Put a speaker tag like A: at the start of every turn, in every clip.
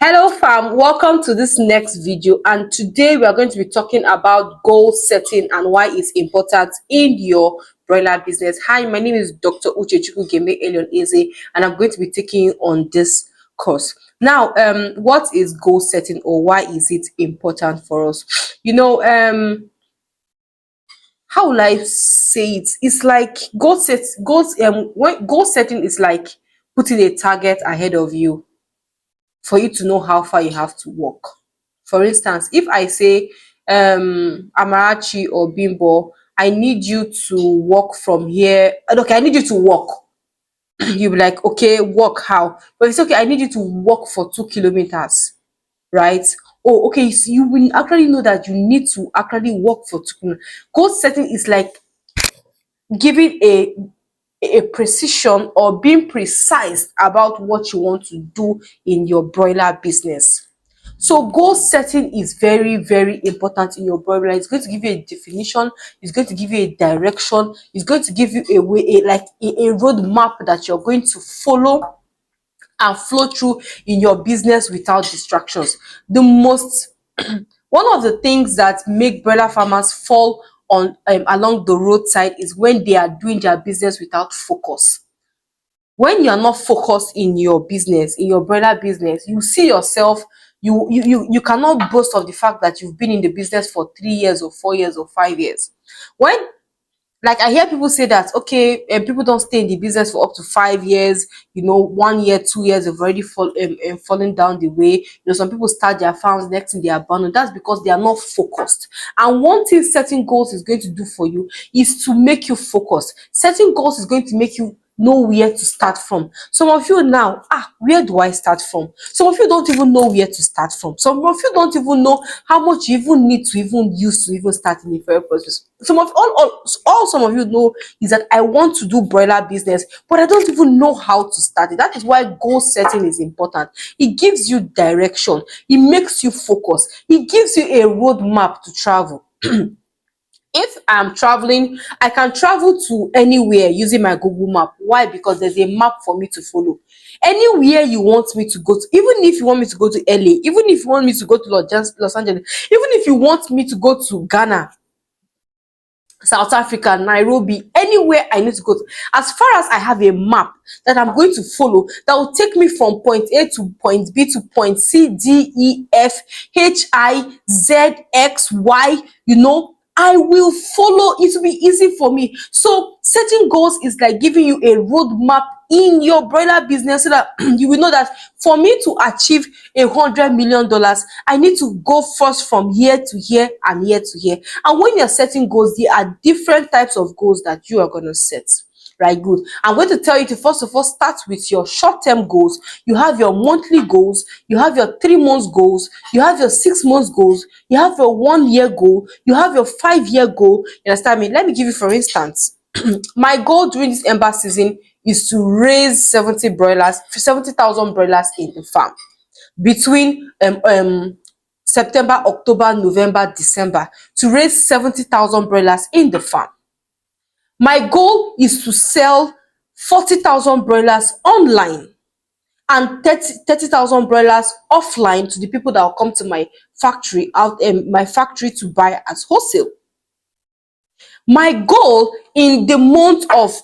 A: Hello fam, welcome to this next video, and today we are going to be talking about goal setting and why it's important in your broiler business. Hi, my name is Dr. Uche Chukwugeme Elion Eze, and I'm going to be taking you on this course. Now, what is goal setting, or why is it important for us? How will I say it? It's like when goal setting is like putting a target ahead of you for you to know how far you have to walk. For instance, if I say, Amarachi or Bimbo, I need you to walk from here. Okay, I need you to walk. You'll be like, okay, walk how? But it's okay, I need you to walk for 2 kilometers, right? Oh, okay, so you will actually know that you need to actually walk for 2 kilometers. Goal setting is like giving a precision or being precise about what you want to do in your broiler business. So goal setting is very, very important in your broiler. It's going to give you a definition, it's going to give you a direction, it's going to give you a way, a roadmap that you're going to follow and flow through in your business without distractions. The most one of the things that make broiler farmers fall on along the roadside is when they are doing their business without focus. When you're not focused in your business, in your broiler business, you see yourself, you cannot boast of the fact that you've been in the business for 3 years or 4 years or 5 years. When, like, I hear people say that, okay, people don't stay in the business for up to 5 years, 1 year, 2 years, they've already fallen down the way. Some people start their farms, next thing they abandon. That's because they are not focused. And one thing setting goals is going to do for you is to make you focus. Setting goals is going to make you know where to start from. Some of you now, where do I start from? Some of you don't even know where to start from. Some of you don't even know how much you even need to even use to even start in the very first place. All some of you know is that I want to do broiler business, but I don't even know how to start it. That is why goal setting is important. It gives you direction, it makes you focus, it gives you a roadmap to travel. If I'm traveling, I can travel to anywhere using my Google map. Why? Because there's a map for me to follow. Anywhere you want me to go to, even if you want me to go to LA, even if you want me to go to Los Angeles, even if you want me to go to Ghana, South Africa, Nairobi, anywhere I need to go to, as far as I have a map that I'm going to follow that will take me from point A to point B to point C, D, E, F, H, I, Z, X, Y, I will follow. It will be easy for me. So setting goals is like giving you a roadmap in your broiler business so that you will know that for me to achieve $100 million, I need to go first from here to here and here to here. And when you're setting goals, there are different types of goals that you are going to set. Right, good. I'm going to tell you to first of all start with your short-term goals. You have your monthly goals, you have your 3 months goals, you have your 6 months goals, you have your 1 year goal, you have your 5 year goal. You understand me? Let me give you, for instance, my goal during this ember season is to raise 70,000 broilers in the farm between September, October, November, December, to raise 70,000 broilers in the farm. My goal is to sell 40,000 broilers online and 30,000 broilers offline to the people that will come to my factory to buy as wholesale. My goal in the month of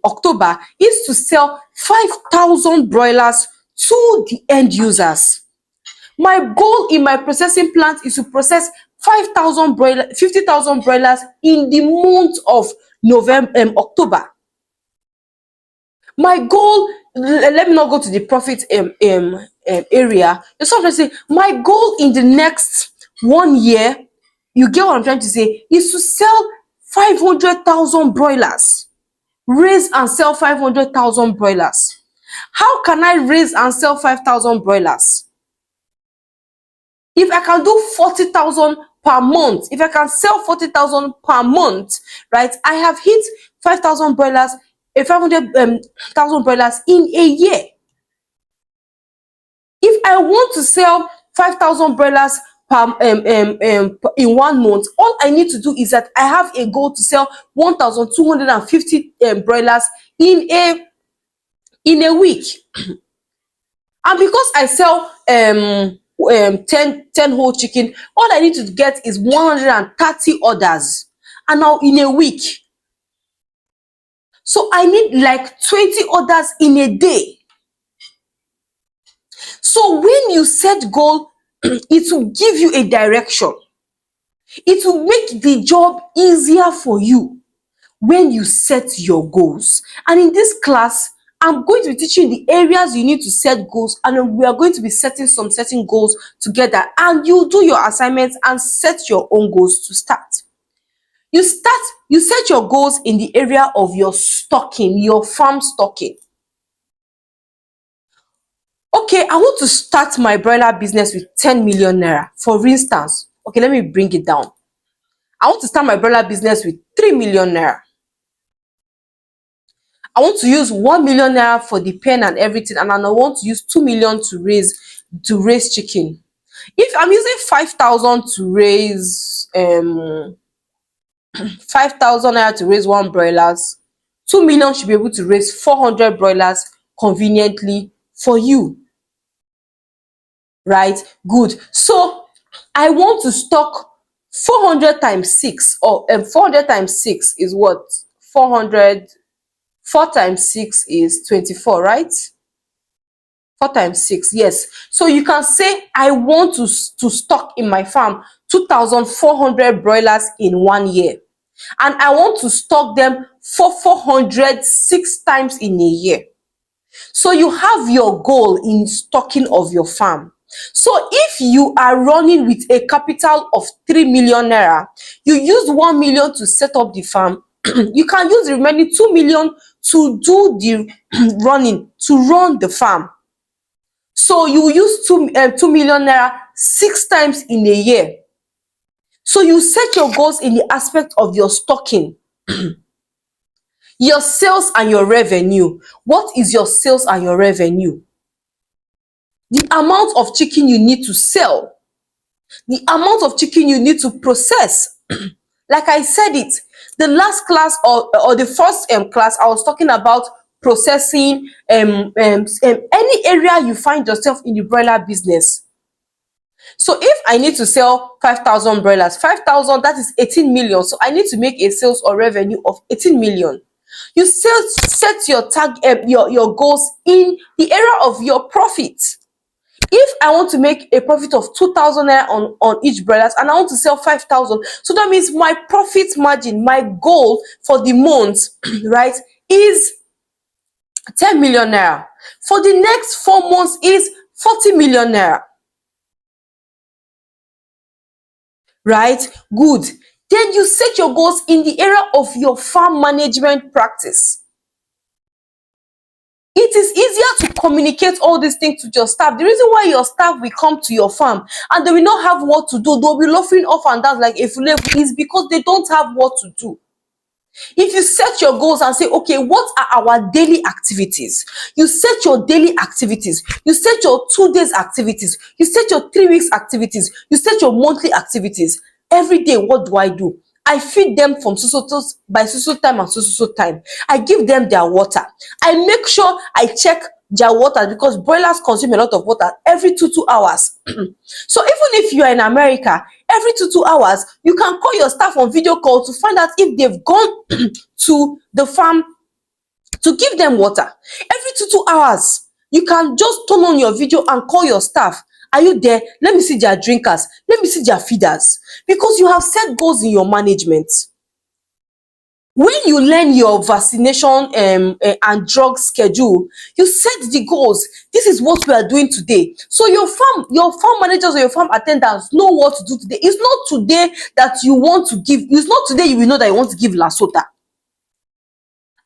A: October is to sell 5,000 broilers to the end users. My goal in my processing plant is to process 50,000 broilers in the month of October. My goal, let me not go to the profit area. It's not to say my goal in the next 1 year, you get what I'm trying to say, is to sell 500,000 broilers. Raise and sell 500,000 broilers. How can I raise and sell 5,000 broilers? If I can do 40,000 per month, if I can sell 40,000 per month, right, I have hit 5,000 broilers, 500,000 broilers in a year. If I want to sell 5,000 broilers in 1 month, all I need to do is that I have a goal to sell 1,250 broilers in a week. And because I sell 10 whole chicken, all I need to get is 130 orders. And now in a week, so I need like 20 orders in a day. So when you set goal, it will give you a direction. It will make the job easier for you when you set your goals. And in this class, I'm going to be teaching the areas you need to set goals, and then we are going to be setting some certain goals together, and you do your assignments and set your own goals to start. You set your goals in the area of your stocking, your farm stocking. Okay, I want to start my broiler business with 10 million naira. For instance, okay, let me bring it down. I want to start my broiler business with 3 million naira. I want to use 1 million naira for the pen and everything, and I want to use 2 million to raise chicken. If I'm using 5,000 to raise 5,000 naira to raise one broilers, 2 million should be able to raise 400 broilers conveniently for you. Right? Good. So I want to stock 400 times 6, or 400 times 6 is what? 400. 4 times 6 is 24, right? 4 times 6, yes. So you can say I want to stock in my farm 2,400 broilers in 1 year. And I want to stock them for 400 6 times in a year. So you have your goal in stocking of your farm. So if you are running with a capital of 3 million naira, you use 1 million to set up the farm, you can use the remaining 2 million to do the to run the farm. So you use 2 million naira 6 times in a year. So you set your goals in the aspect of your stocking, your sales and your revenue. What is your sales and your revenue? The amount of chicken you need to sell, the amount of chicken you need to process. Like I said it, the last class or the first class, I was talking about processing any area you find yourself in the broiler business. So if I need to sell 5,000 broilers, 5,000, that is 18 million. So I need to make a sales or revenue of 18 million. You set your your goals in the area of your profit. If I want to make a profit of 2,000 naira on each broilers, and I want to sell 5,000, so that means my profit margin, my goal for the month, right, is 10 million naira. For the next 4 months is 40 million naira. Right? Good. Then you set your goals in the area of your farm management practice. It is easier to communicate all these things to your staff. The reason why your staff will come to your farm and they will not have what to do, they'll be laughing off and down like a fool, is because they don't have what to do. If you set your goals and say, okay, what are our daily activities? You set your daily activities. You set your 2 days activities. You set your 3 weeks activities. You set your monthly activities. Every day, what do? I feed them from by so time and so time. I give them their water. I make sure I check their water because broilers consume a lot of water every 2 hours. So even if you are in America, every 2 hours, you can call your staff on video call to find out if they've gone to the farm to give them water. Every 2 hours, you can just turn on your video and call your staff. Are you there? Let me see their drinkers. Let me see their feeders. Because you have set goals in your management. When you learn your vaccination and drug schedule, you set the goals. This is what we are doing today. So your farm managers or your farm attendants know what to do today. It's not today that you want to give. It's not today you will know that you want to give Lasota.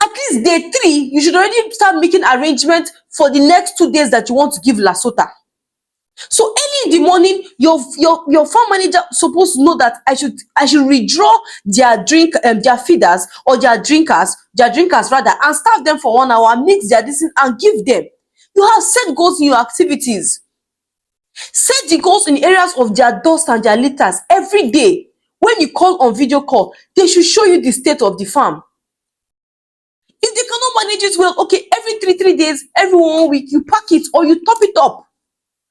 A: At least day 3, you should already start making arrangements for the next 2 days that you want to give Lasota. So early in the morning, your farm manager supposed to know that I should redraw their their feeders or their drinkers rather, and starve them for 1 hour, mix their this and give them. You have set goals in your activities. Set the goals in areas of their dust and their litters every day. When you call on video call, they should show you the state of the farm. If they cannot manage it well, okay, every three days, every 1 week, you pack it or you top it up.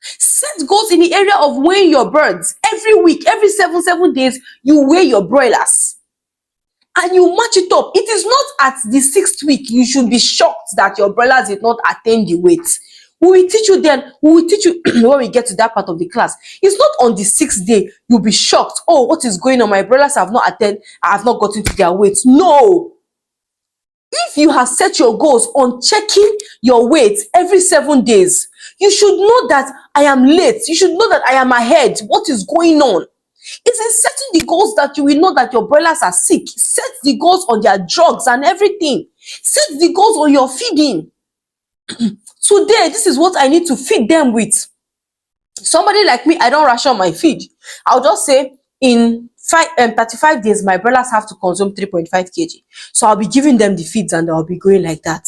A: Set goals in the area of weighing your birds. Every week, every seven days, you weigh your broilers and you match it up. It is not at the 6th week you should be shocked that your broilers did not attain the weight. We will teach you then, we will teach you when we get to that part of the class. It's not on the 6th day you'll be shocked. Oh, what is going on? My broilers have not attained, I have not gotten to their weight. No. If you have set your goals on checking your weight every 7 days, you should know that I am late. You should know that I am ahead. What is going on? It's in setting the goals that you will know that your broilers are sick. Set the goals on their drugs and everything. Set the goals on your feeding. Today, this is what I need to feed them with. Somebody like me, I don't ration my feed. I'll just say in 35 days, my brothers have to consume 3.5 kg. So I'll be giving them the feeds and I'll be going like that.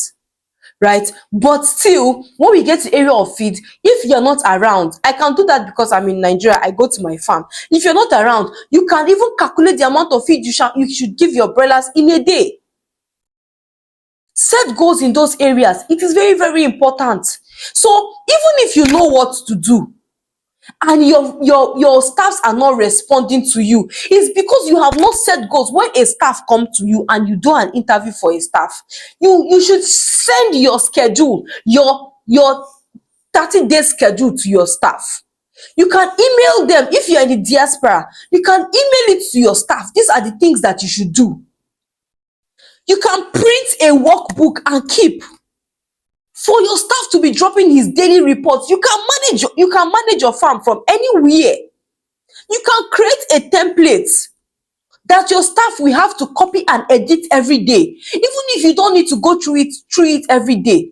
A: Right? But still, when we get to area of feed, if you're not around, I can do that because I'm in Nigeria. I go to my farm. If you're not around, you can even calculate the amount of feed you should give your broilers in a day. Set goals in those areas. It is very, very important. So even if you know what to do, and your staffs are not responding to you, it's because you have not set goals. When a staff come to you and you do an interview for a staff, you should send your schedule, your 30-day schedule to your staff. You can email them. If you're in the diaspora, you can email it to your staff. These are the things that you should do. You can print a workbook and keep for your staff to be dropping his daily reports. You can manage your farm from anywhere. You can create a template that your staff will have to copy and edit every day, even if you don't need to go through it every day.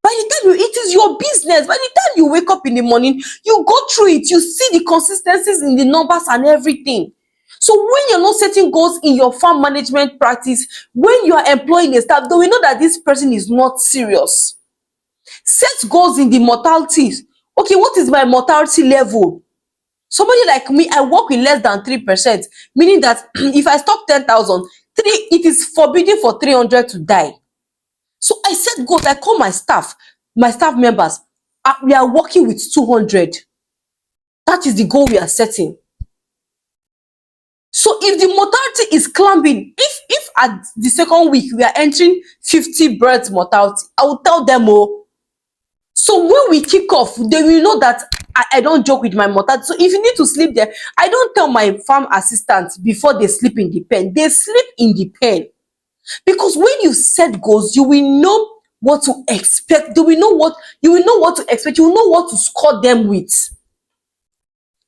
A: By the time it is your business. By the time you wake up in the morning, you go through it, you see the consistencies in the numbers and everything. So when you're not setting goals in your farm management practice, when you are employing a staff, they will know that this person is not serious. Set goals in the mortality. Okay, what is my mortality level? Somebody like me, I work with less than 3%, meaning that if I stock 10,000, it is forbidden for 300 to die. So I set goals. I call my staff members. We are working with 200. That is the goal we are setting. So if the mortality is climbing, if at the 2nd week we are entering 50 birds mortality, I will tell them, oh. So when we kick off, they will know that I don't joke with my mortality. So if you need to sleep there, I don't tell my farm assistants before they sleep in the pen. They sleep in the pen. Because when you set goals, you will know what to expect. You will know what to expect. You will know what to score them with.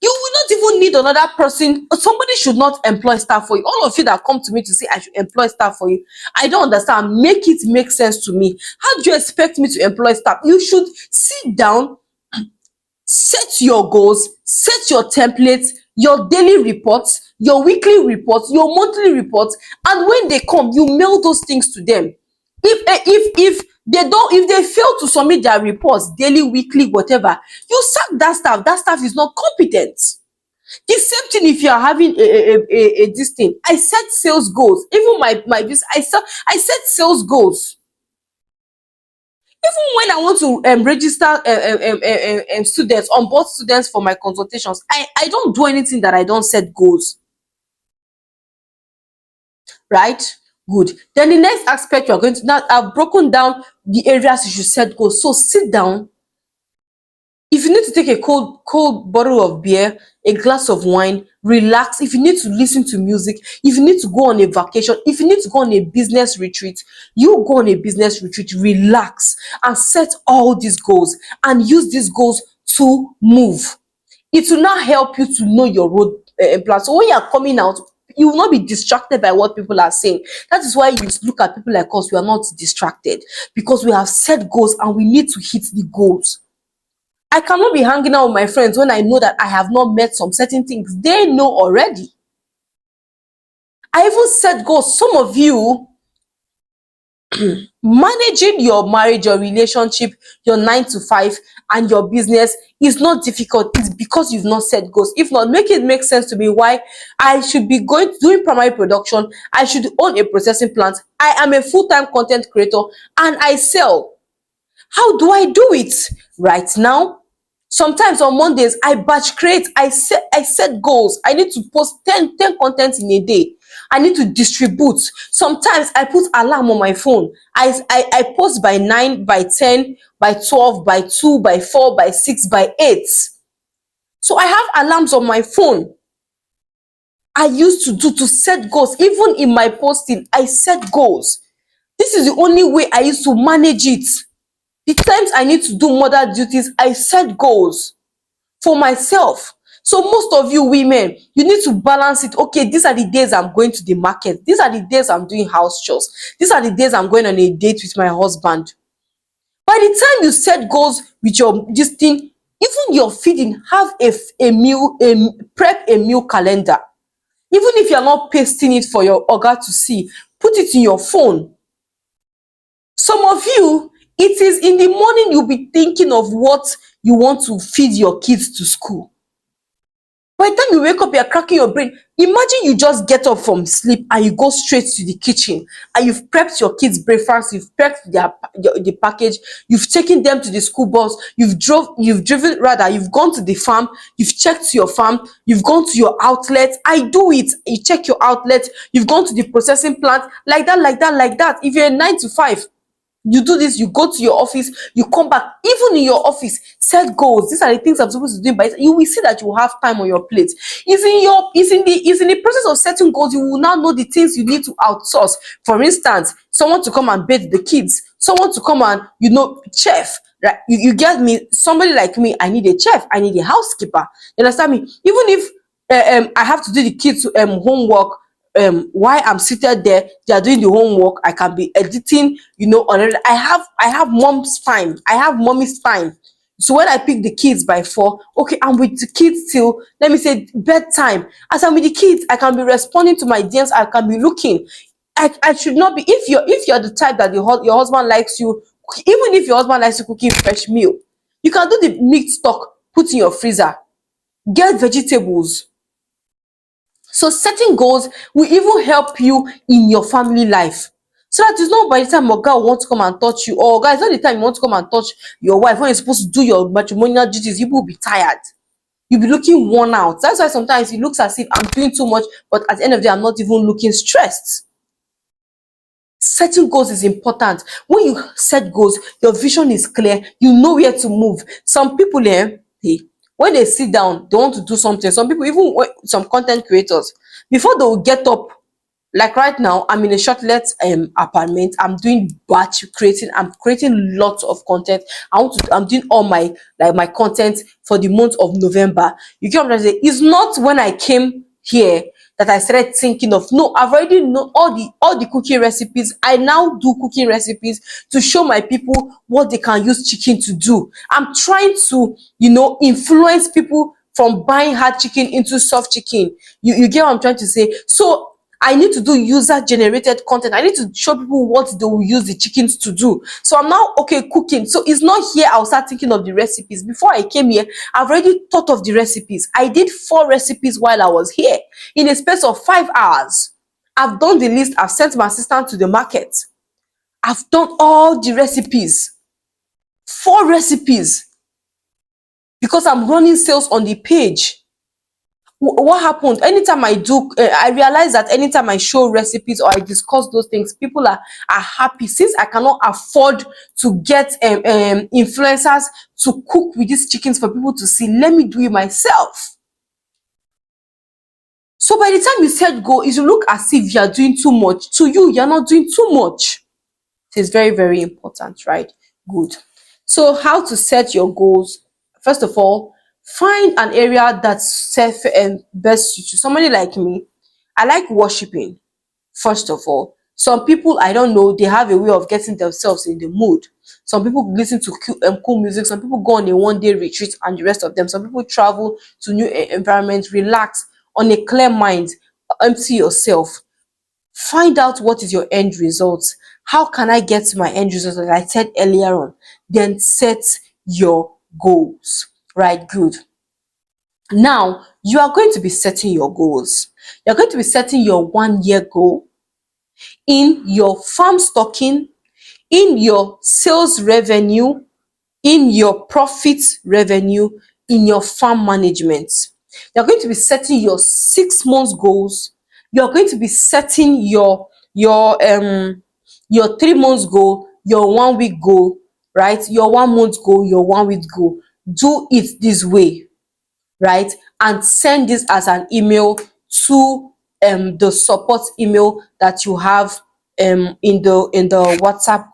A: You will not even need another person. Somebody should not employ staff for you. All of you that come to me to say I should employ staff for you, I don't understand. Make it make sense to me. How do you expect me to employ staff? You should sit down, set your goals, set your templates, your daily reports, your weekly reports, your monthly reports, and when they come, you mail those things to them. If they fail to submit their reports daily, weekly, whatever, you sack that staff. That staff is not competent. The same thing if you are having this thing. I set sales goals. Even my business, I set sales goals. Even when I want to register students, onboard students for my consultations, I don't do anything that I don't set goals. Right? Good. Then the next aspect you're going to, now I've broken down the areas you should set goals. So sit down. If you need to take a cold bottle of beer, a glass of wine, relax. If you need to listen to music, if you need to go on a vacation, if you need to go on a business retreat, you go on a business retreat, relax and set all these goals and use these goals to move. It will not help you to know your road plan. So when you are coming out, you will not be distracted by what people are saying. That is why you look at people like us, we are not distracted because we have set goals and we need to hit the goals. I cannot be hanging out with my friends when I know that I have not met some certain things. They know already. I even set goals. Some of you, Managing your marriage, your relationship, your 9 to 5, and your business is not difficult. It's because you've not set goals. If not, make it make sense to me why I should be going doing primary production. I should own a processing plant. I am a full-time content creator and I sell. How do I do it? Right now, sometimes on Mondays, I batch create. I set goals. I need to post ten contents in a day. I need to distribute. Sometimes I put alarm on my phone. I post by 9, by 10, by 12, by 2, by 4, by 6, by 8. So I have alarms on my phone. I used to do to set goals. Even in my posting, I set goals. This is the only way I used to manage it. The times I need to do mother duties, I set goals for myself. So most of you women, you need to balance it. Okay, these are the days I'm going to the market. These are the days I'm doing house chores. These are the days I'm going on a date with my husband. By the time you set goals with your this thing, even your feeding, have a meal, prep a meal calendar. Even if you're not pasting it for your oga to see, put it in your phone. Some of you, it is in the morning you'll be thinking of what you want to feed your kids to school. By the time you wake up, you're cracking your brain. Imagine you just get up from sleep and you go straight to the kitchen and you've prepped your kids' breakfast, you've prepped the package, you've taken them to the school bus, you've driven rather, you've gone to the farm, you've checked your farm, you've gone to your outlet. I do it. You check your outlet, you've gone to the processing plant, like that, like that, like that. If you're a 9 to 5, you do this, you go to your office, you come back. Even in your office, set goals. These are the things I'm supposed to do, but you will see that you will have time on your plate. It's in the process of setting goals, you will now know the things you need to outsource. For instance, someone to come and bathe the kids, someone to come and chef. Right? You get me? Somebody like me, I need a chef, I need a housekeeper. You understand me? Even if I have to do the kids homework, while I'm seated there, they are doing the homework, I can be editing, on it. I have mom's time. I have mommy's time. So when I pick the kids by 4, okay, I'm with the kids till, let me say, bedtime. As I'm with the kids, I can be responding to my DMs, I can be looking. I should not be, if you're the type that your husband likes you, even if your husband likes you cooking fresh meal, you can do the meat stock, put in your freezer, get vegetables. So setting goals will even help you in your family life. So that it's not by the time oga want to come and touch you, or oga, it's not the time you want to come and touch your wife when you're supposed to do your matrimonial duties, you will be tired. You'll be looking worn out. That's why sometimes it looks as if I'm doing too much, but at the end of the day, I'm not even looking stressed. Setting goals is important. When you set goals, your vision is clear, you know where to move. Some people, when they sit down, they want to do something. Some people, even some content creators, before they will get up, like right now, I'm in a shortlet apartment. I'm doing batch creating. I'm creating lots of content. I'm doing all my content for the month of November. You get what I'm trying to say? It's not when I came here that I started thinking of, no, I've already known all the cooking recipes. I now do cooking recipes to show my people what they can use chicken to do. I'm trying to, influence people from buying hard chicken into soft chicken. You get what I'm trying to say? So I need to do user generated content. I need to show people what they will use the chickens to do. So I'm now okay cooking. So it's not here I'll start thinking of the recipes. Before I came here, I've already thought of the recipes. I did 4 recipes while I was here in a space of 5 hours. I've done the list. I've sent my assistant to the market. I've done all the recipes. 4 recipes. Because I'm running sales on the page. What happened? Anytime I realize that anytime I show recipes or I discuss those things, people are happy. Since I cannot afford to get influencers to cook with these chickens for people to see, let me do it myself. So by the time you set goal, it will look as if you are doing too much. To you, you're not doing too much. It is very, very important, right? Good. So how to set your goals? First of all, find an area that best suits you. Somebody like me, I like worshiping. First of all, some people, I don't know, they have a way of getting themselves in the mood. Some people listen to cool music. Some people go on a one-day retreat, and the rest of them. Some people travel to new environments, relax on a clear mind, empty yourself. Find out what is your end result. How can I get to my end result? Like I said earlier on, then set your goals. Right, good. Now, you are going to be setting your goals. You're going to be setting your 1 year goal in your farm stocking, in your sales revenue, in your profit revenue, in your farm management. You're going to be setting your 6 months goals. You're going to be setting your 3 months goal, your 1 week goal, right? Your 1 month goal, your 1 week goal. Do it this way, right? And send this as an email to the support email that you have in the WhatsApp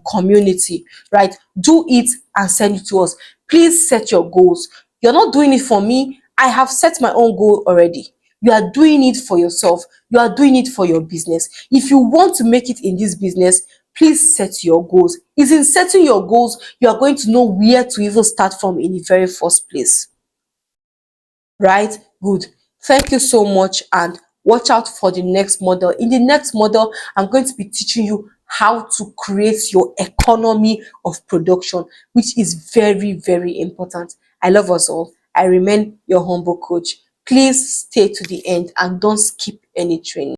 A: community, right? Do it and send it to us. Please set your goals. You're not doing it for me. I have set my own goal already. You are doing it for yourself. You are doing it for your business. If you want to make it in this business, please set your goals. It's in setting your goals you are going to know where to even start from in the very first place. Right? Good. Thank you so much, and watch out for the next model. In the next model, I'm going to be teaching you how to create your economy of production, which is very, very important. I love us all. I remain your humble coach. Please stay to the end and don't skip any training.